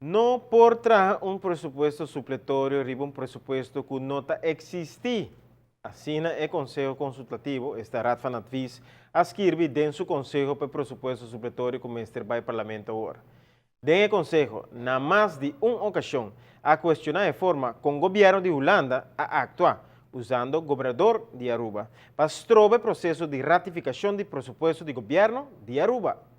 Não por trás um pressuposto supletório, riba um pressuposto que nota existir. Assim, o Conselho Consultativo estará a advis a escrever dentro do Conselho para pressuposto supletório que o Ministério vai ao Parlamento agora. Dentro do Conselho, na mais de uma ocasião, a questionar de forma com o governo de Holanda a actuar, usando o governador de Aruba, para trovar o processo de ratificação de pressuposto de governo de Aruba.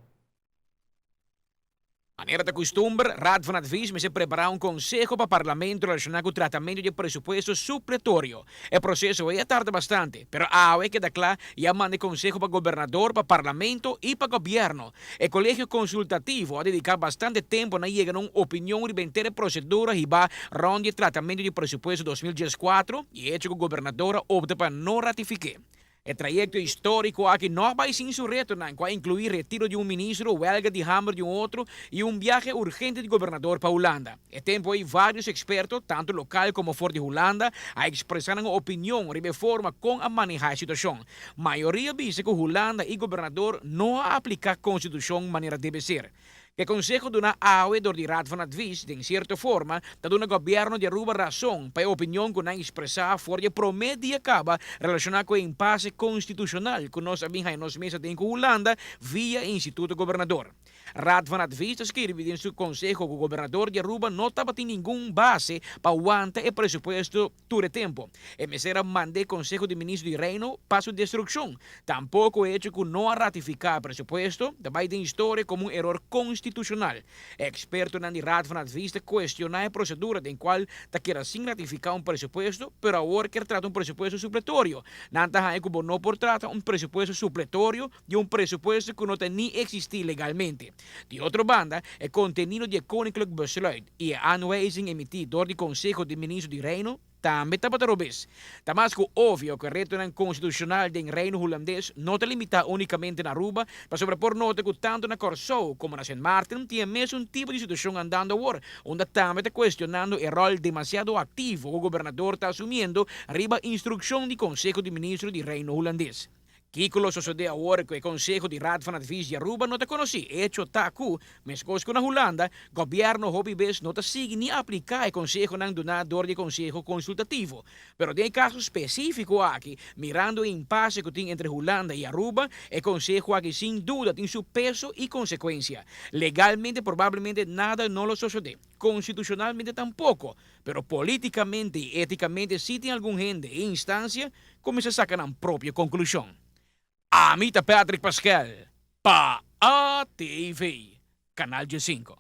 Maneira de costume, Raad van Advies se preparar um conselho para o Parlamento relacionado com o tratamento de pressuposto supletório. O processo vai tarda bastante, mas a que da claro já manda conselho para governador, para Parlamento e para governo. O colégio consultativo a dedicar bastante tempo na chegar a uma opinião e a procedura e vai ronda de tratamento de pressuposto 2014 e hecho que o governador opta para não ratificar. O trayecto histórico aqui não vai sem seu reto, que vai incluir retiro de um ministro, huelga de hambre de um outro e um viaje urgente de governador para Holanda. E tempo aí vários expertos, tanto local como fora de Holanda, a expressar uma opinião e forma com a manejar a situação. A maioria diz que Holanda e governador não aplicam a Constituição de maneira deve ser. Que Conselho dona awe de Raad van Advies, de certa forma, da dona governo de Aruba razão para a opinião que não expressar fora de promete e acaba relacionado com o impasse constitucional que nós abinha em nossa mesa de Holanda via Instituto Governador. Raad van Advies escreve em seu conselho que o governador de Aruba não estava tendo nenhuma base para aguantar o presupuesto todo tempo. E mesera mandei conselho de ministro de Reino para sua destruição. Tampouco é hecho que não ratificar o presupuesto, também tem história como um erro constitucional. Experto na Raad van Advies questionar a procedura em qual está quer sim ratificar um presupuesto, pero agora quer tratar um presupuesto supletório. Nanta é que não por tratar um presupuesto supletório de um presupuesto que não tem nem existir legalmente. De outra banda, o contenido de Koninklijk Besluit e a aanwijzing emitido door de Conselho de Ministros de Reino também está para robes. Mas que óbvio que o reto constitucional do Reino Holandês não está limitado unicamente na Aruba, para sobrepor nota que tanto na Corsou como na Sint Maarten tem mesmo um tipo de situação andando agora, onde também está questionando o rol demasiado ativo que o governador está assumindo arriba instrução do Conselho de Ministros do Reino Holandês. Kiko lo sucede agora que o Conselho de Raad van Advies de Aruba não te conhece, hecho taku, mas coisa na Holanda, governo hobbybes não te sigue nem aplicar o Conselho ng donador de Conselho Consultativo. Pero tem caso específico aqui, mirando o impasse que tem entre Holanda e Aruba, o Conselho aqui sem dúvida tem seu peso e consequência. Legalmente, provavelmente nada não lo sucede. Constitucionalmente tampouco, pero politicamente e eticamente sí tem algum gente e instância como se sacan a própria conclusão. Amita Patrick Pascal, pa ATV, Canal G5.